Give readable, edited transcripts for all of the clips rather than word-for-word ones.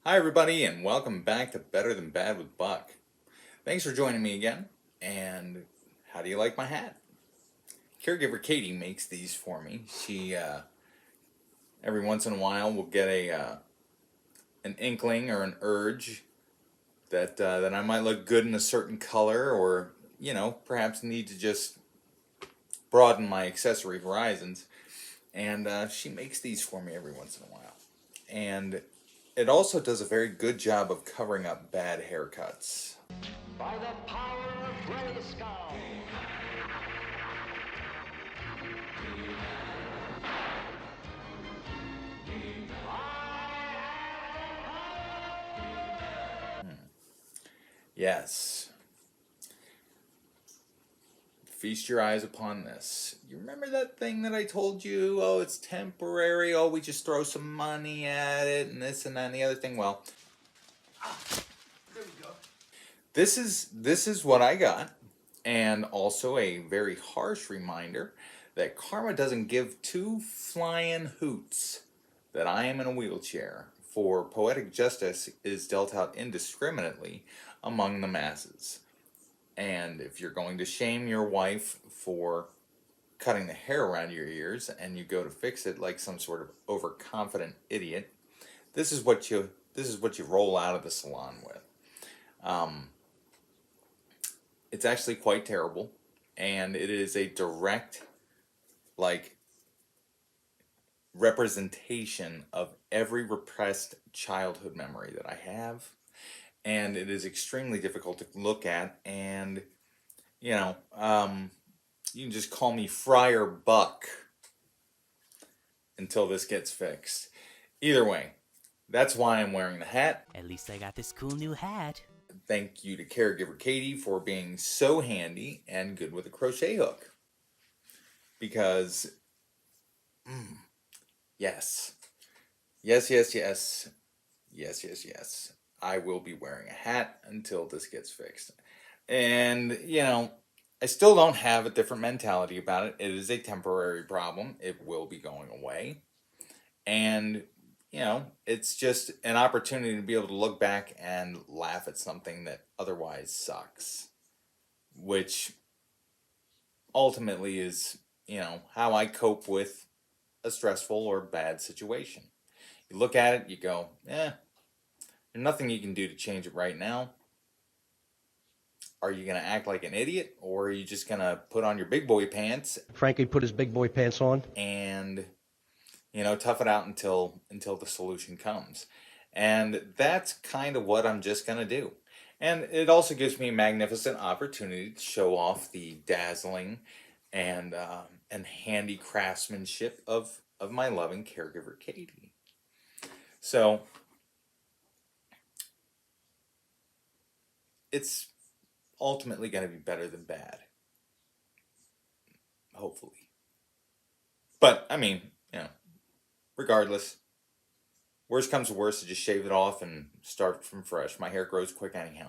Hi, everybody, and welcome back to Better Than Bad with Buck. Thanks for joining me again. And how do you like my hat? Caregiver Katie makes these for me. She every once in a while will get a an inkling or an urge that I might look good in a certain color, or perhaps need to just broaden my accessory horizons. And she makes these for me every once in a while. And it also does a very good job of covering up bad haircuts. By the power of Grayskull. Yes. Feast your eyes upon this. You remember that thing that I told you? Oh, it's temporary. Oh, we just throw some money at it and this and that and the other thing. Well, There we go. this is what I got, and also a very harsh reminder that karma doesn't give two flying hoots that I am in a wheelchair, for poetic justice is dealt out indiscriminately among the masses. And if you're going to shame your wife for cutting the hair around your ears and you go to fix it like some sort of overconfident idiot, this is what you roll out of the salon with. Um, it's actually quite terrible, and it is a direct like representation of every repressed childhood memory that I have, and it is extremely difficult to look at. And you know, you can just call me Friar Buck until this gets fixed. Either way, that's why I'm wearing the hat. At least I got this cool new hat. Thank you to Caregiver Katie for being so handy and good with a crochet hook. Because, yes, yes, yes, yes, yes, yes, yes, I will be wearing a hat until this gets fixed. And, I still don't have a different mentality about it. It is a temporary problem, it will be going away. And, it's just an opportunity to be able to look back and laugh at something that otherwise sucks, which ultimately is, how I cope with a stressful or bad situation. You look at it, you go, there's nothing you can do to change it right now. Are you going to act like an idiot, or are you just going to put on your big boy pants Frankie put his big boy pants on. and, tough it out until the solution comes? And that's kind of what I'm just going to do. And it also gives me a magnificent opportunity to show off the dazzling and handy craftsmanship of my loving caregiver Katie. So it's ultimately going to be better than bad, hopefully. But I mean, regardless, worst comes to worst, to just shave it off and start from fresh. My hair grows quick anyhow.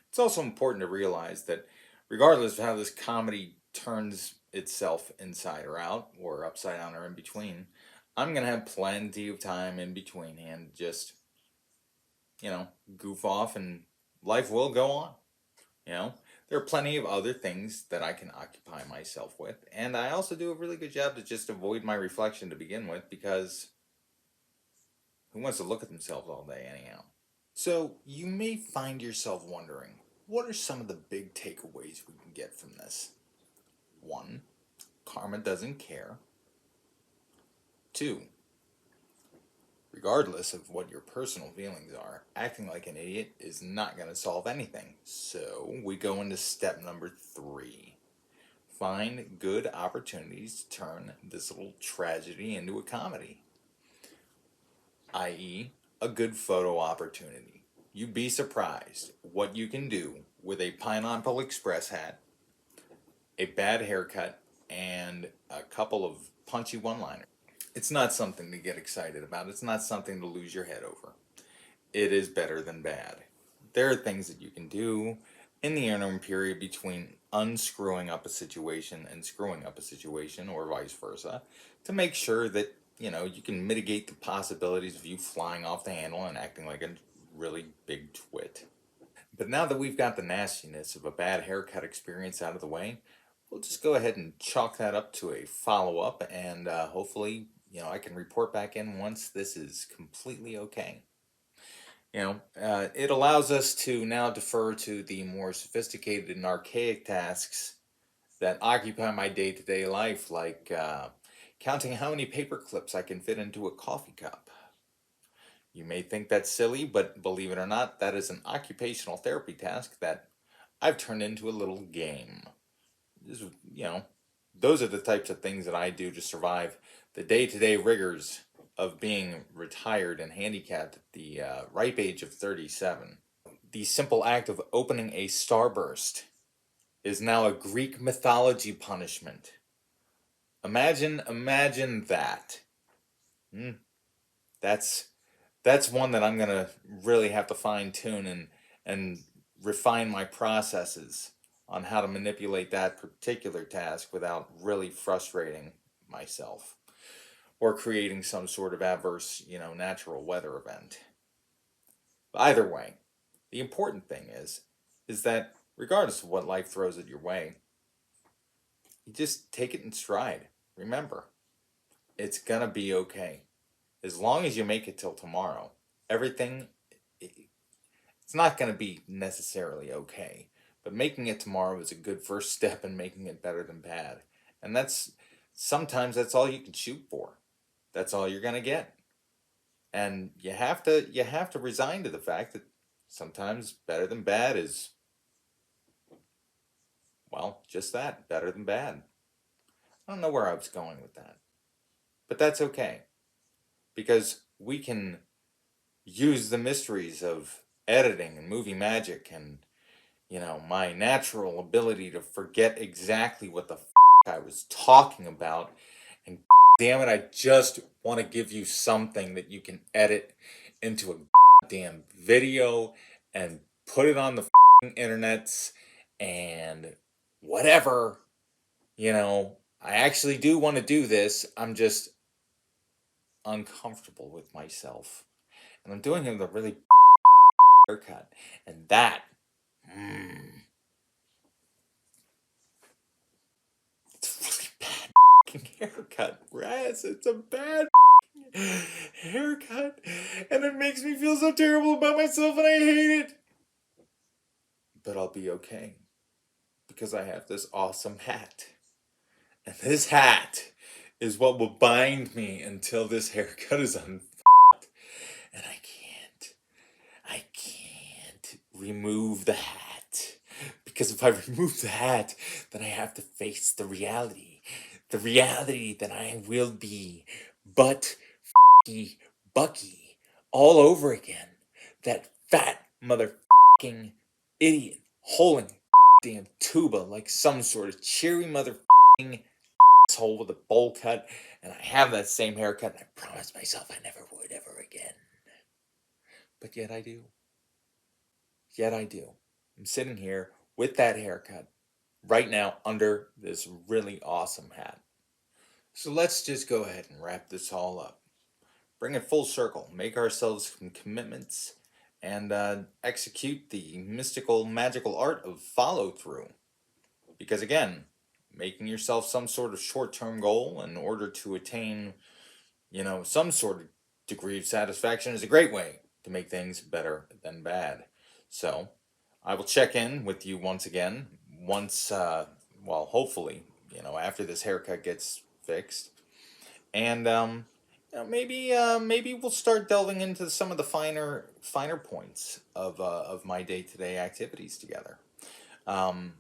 It's also important to realize that regardless of how this comedy turns itself inside or out, or upside down or in between, I'm going to have plenty of time in between and just, goof off, and life will go on. You know, there are plenty of other things that I can occupy myself with, and I also do a really good job to just avoid my reflection to begin with, because who wants to look at themselves all day anyhow? So, you may find yourself wondering, what are some of the big takeaways we can get from this? 1. Karma doesn't care. 2. Regardless of what your personal feelings are, acting like an idiot is not going to solve anything. So, we go into step number 3. Find good opportunities to turn this little tragedy into a comedy, i.e., a good photo opportunity. You'd be surprised what you can do with a Pineapple Express hat, a bad haircut, and a couple of punchy one-liners. It's not something to get excited about. It's not something to lose your head over. It is better than bad. There are things that you can do in the interim period between unscrewing up a situation and screwing up a situation, or vice versa, to make sure that you can mitigate the possibilities of you flying off the handle and acting like a really big twit. But now that we've got the nastiness of a bad haircut experience out of the way, we'll just go ahead and chalk that up to a follow-up, and hopefully, I can report back in once this is completely okay. It allows us to now defer to the more sophisticated and archaic tasks that occupy my day-to-day life, like counting how many paper clips I can fit into a coffee cup. You may think that's silly, but believe it or not, that is an occupational therapy task that I've turned into a little game. This, is, you know, those are the types of things that I do to survive the day-to-day rigors of being retired and handicapped at the ripe age of 37. The simple act of opening a starburst is now a Greek mythology punishment. Imagine that. Hmm. That's one that I'm gonna really have to fine tune and refine my processes on how to manipulate that particular task without really frustrating myself or creating some sort of adverse, natural weather event. Either way, the important thing is that regardless of what life throws at your way, you just take it in stride. Remember, it's gonna be okay. As long as you make it till tomorrow, everything, it's not going to be necessarily okay. But making it tomorrow is a good first step in making it better than bad. And sometimes that's all you can shoot for. That's all you're going to get. And you have to resign to the fact that sometimes better than bad is, well, just that, better than bad. I don't know where I was going with that. But that's okay. Because we can use the mysteries of editing and movie magic and, my natural ability to forget exactly what the I was talking about. And damn it, I just want to give you something that you can edit into a damn video and put it on the internets and whatever. I actually do want to do this. I'm just uncomfortable with myself. And I'm doing it with a really haircut. And that, it's a really bad haircut, Raz. It's a bad haircut. And it makes me feel so terrible about myself and I hate it. But I'll be okay. Because I have this awesome hat. And this hat is what will bind me until this haircut is and I can't remove the hat. Because if I remove the hat, then I have to face the reality. The reality that I will be but Bucky all over again. That fat motherfucking idiot holding damn tuba like some sort of cheery motherfucking asshole with a bowl cut. And I have that same haircut and I promised myself I never would ever again. But yet I do. Yet I do. I'm sitting here with that haircut right now under this really awesome hat. So let's just go ahead and wrap this all up. Bring it full circle. Make ourselves some commitments and execute the mystical, magical art of follow through. Because again, making yourself some sort of short term goal in order to attain, some sort of degree of satisfaction is a great way to make things better than bad. So, I will check in with you once again, hopefully, after this haircut gets fixed. And, maybe we'll start delving into some of the finer points of my day-to-day activities together. Um,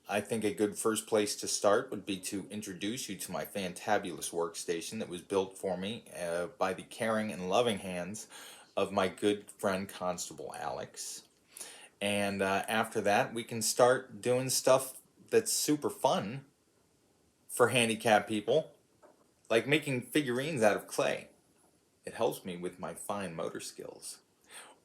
I think a good first place to start would be to introduce you to my fantabulous workstation that was built for me by the caring and loving hands of my good friend Constable Alex. And after that, we can start doing stuff that's super fun for handicapped people, like making figurines out of clay. It helps me with my fine motor skills.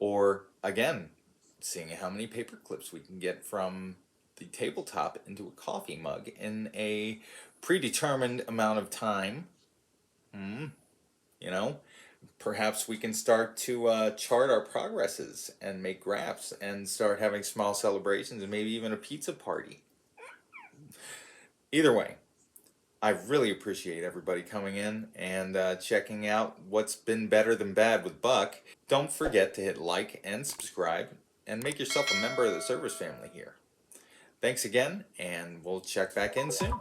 Or, again, seeing how many paper clips we can get from the tabletop into a coffee mug in a predetermined amount of time. You know, perhaps we can start to chart our progresses and make graphs and start having small celebrations and maybe even a pizza party. Either way, I really appreciate everybody coming in and checking out what's been better than bad with Buck. Don't forget to hit like and subscribe and make yourself a member of the Service family here. Thanks again, and we'll check back in soon.